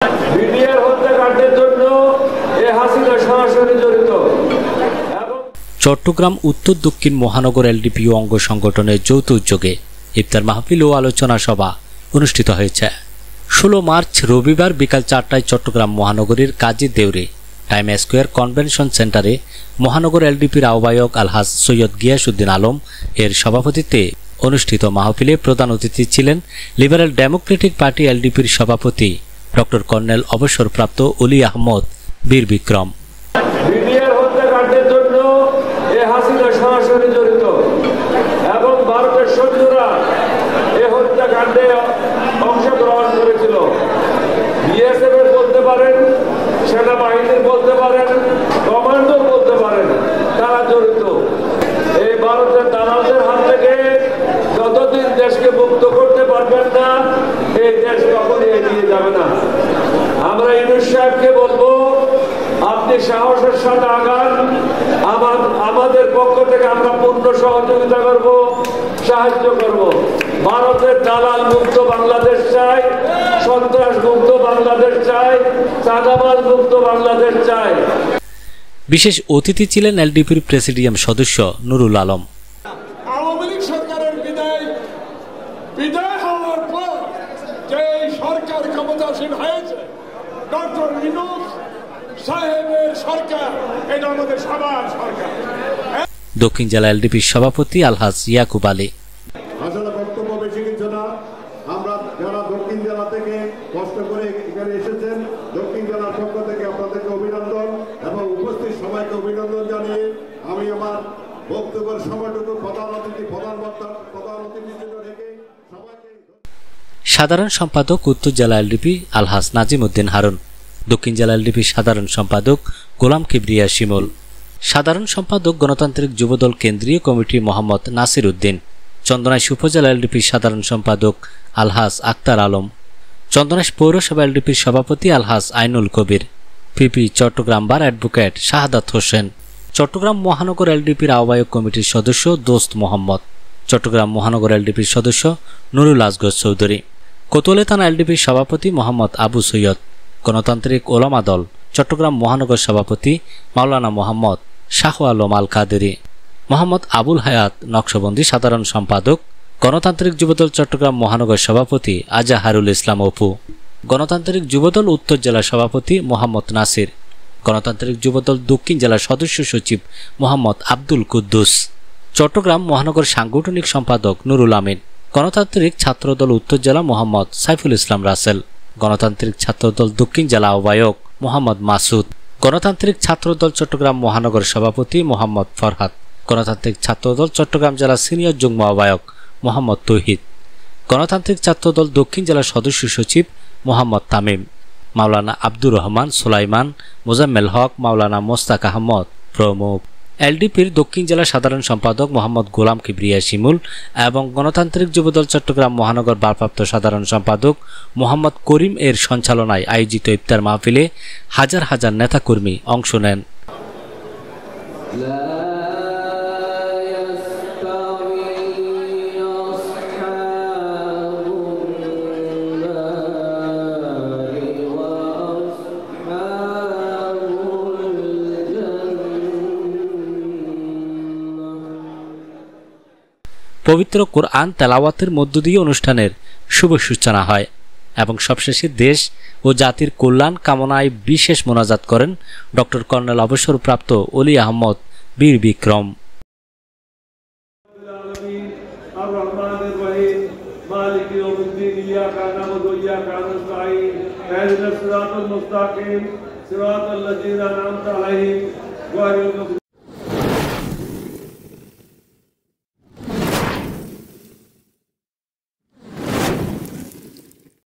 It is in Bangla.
বিডিআর হত্যাকাণ্ডের জন্য এই হাসিনা সরাসরি জড়িত। চট্টগ্রাম উত্তর দক্ষিণ মহানগর এলডিপিও অঙ্গ সংগঠনের যৌথ উদ্যোগে ইফতার মাহফিল ও আলোচনা সভা অনুষ্ঠিত হয়েছে। 16 মার্চ রবিবার বিকাল 4টায় চট্টগ্রাম মহানগরীর কাজী দেউরে টাইম স্কোয়ার কনভেনশন সেন্টারে মহানগর এলডিপির আহ্বায়ক আলহাজ সৈয়দ গিয়াসউদ্দিন আলম এর সভাপতিত্বে অনুষ্ঠিত মাহফিলে প্রধান অতিথি ছিলেন লিবারেল ডেমোক্রেটিক পার্টি এলডিপির সভাপতি ডক্টর কর্নেল অবসরপ্রাপ্ত অলি আহমদ বীর বিক্রম। বিডিআর হত্যাকাণ্ডের জন্য এই হাসিনা সরাসরি জড়িত এবং ভারতের সৈন্যরা এই হত্যাকাণ্ডে অংশগ্রহণ করেছিল। বিএসএফ এর বলতে পারেন, সেনাবাহিনীর বলতে পারেন, কমান্ডোর বলতে পারেন, তারা জড়িত। এই ভারতের দালালদের হাত থেকে যতদিন দেশকে মুক্ত করতে পারবেন না, এই দেশ কখনই এগিয়ে যাবে না। আমরা ইউনূস সাহেবকে বলবো, আপনি সাহসের সাথে আগান। আমাদের পক্ষ থেকে আমরা পূর্ণ সহযোগিতা করব, সাহায্য করব। ভারতের দালাল মুক্ত বাংলাদেশ চাই, সন্ত্রাস মুক্ত বাংলাদেশ চাই, চাঁদাবাজ মুক্ত বাংলাদেশ চাই। বিশেষ অতিথি ছিলেন এলডিপির প্রেসিডিয়াম সদস্য নুরুল আলম। আওয়ামী লীগ সরকারের বিদায় হওয়ার পর যে সরকার ক্ষমতাসীন হয়েছে, ডক্টর ইউনূস সাহেবের সরকার, এটা আমাদের সবার সরকার। দক্ষিণ জেলা এলডিপির সভাপতি আলহাজ ইয়াকুব আলী। আসলে বক্তব্য বেশি কিছু না, আমরা যারা দক্ষিণ জেলা থেকে কষ্ট করে এখানে এসেছেন, দক্ষিণ জেলার পক্ষ থেকে আপনাদেরকে অভিনন্দন এবং উপস্থিত সবাইকে অভিনন্দন জানিয়ে আমি আমার বক্তব্যের সময়টুকু প্রধান অতিথি রেখে সবাইকে। সাধারণ সম্পাদক উত্তর জেলা এলডিপি আলহাজ নাজিম উদ্দিন হারুন, দক্ষিণ জেলা এলডিপির সাধারণ সম্পাদক গোলাম কিবরিয়া শিমুল, সাধারণ সম্পাদক গণতান্ত্রিক যুবদল কেন্দ্রীয় কমিটি মোহাম্মদ নাসির উদ্দিন, চন্দনাইশ উপজেলা এলডিপির সাধারণ সম্পাদক আলহাজ আক্তার আলম, চন্দনাইশ পৌরসভা এলডিপির সভাপতি আলহাজ আইনুল কবির, পিপি চট্টগ্রাম বার অ্যাডভোকেট শাহাদাত হোসেন, চট্টগ্রাম মহানগর এলডিপির আহ্বায়ক কমিটির সদস্য দোস্ত মোহাম্মদ, চট্টগ্রাম মহানগর এলডিপির সদস্য নুরুল আসগর চৌধুরী, কোতোয়ালি থানা এলডিপির সভাপতি মোহাম্মদ আবু সৈয়দ, গণতান্ত্রিক ওলামা দল চট্টগ্রাম মহানগর সভাপতি মাওলানা মোহাম্মদ শাহ আলম আল কাদেরী, মোহাম্মদ আবুল হায়াত নকশবন্দি সাধারণ সম্পাদক, গণতান্ত্রিক যুবদল চট্টগ্রাম মহানগর সভাপতি আজাহারুল ইসলাম অপু, গণতান্ত্রিক যুবদল উত্তর জেলা সভাপতি মোহাম্মদ নাসির, গণতান্ত্রিক যুবদল দক্ষিণ জেলার সদস্য সচিব মোহাম্মদ আব্দুল কুদ্দুস, চট্টগ্রাম মহানগর সাংগঠনিক সম্পাদক নুরুল আমিন, গণতান্ত্রিক ছাত্রদল উত্তর জেলা মোহাম্মদ সাইফুল ইসলাম রাসেল, গণতান্ত্রিক ছাত্রদল দক্ষিণ জেলা আহ্বায়ক মোহাম্মদ মাসুদ, গণতান্ত্রিক ছাত্রদল চট্টগ্রাম মহানগর সভাপতি মোহাম্মদ ফরহাদ, গণতান্ত্রিক ছাত্রদল চট্টগ্রাম জেলা সিনিয়র যুগ্ম আহ্বায়ক মোহাম্মদ তৌহিদ, গণতান্ত্রিক ছাত্রদল দক্ষিণ জেলা সদস্য সচিব মোহাম্মদ তামিম, মাওলানা আব্দুর রহমান সুলাইমান, মোজাম্মেল হক, মাওলানা মোস্তাক আহমদ প্রমুখ। এলডিপির দক্ষিণ জেলা সাধারণ সম্পাদক মোহাম্মদ গোলাম কিবরিয়া শিমুল এবং গণতান্ত্রিক যুবদল চট্টগ্রাম মহানগর ভারপ্রাপ্ত সাধারণ সম্পাদক মোহাম্মদ করিম এর সঞ্চালনায় আয়োজিত ইফতার মাহফিলে হাজার হাজার নেতাকর্মী অংশ নেন। পবিত্র কোরআন তেলাওয়াতের মধ্য দিয়ে অনুষ্ঠানের শুভ সূচনা হয় এবং সবশেষে দেশ ও জাতির কল্যাণ কামনায় বিশেষ মোনাজাত করেন ডক্টর কর্নেল অবসরপ্রাপ্ত অলি আহমদ বীর বিক্রম।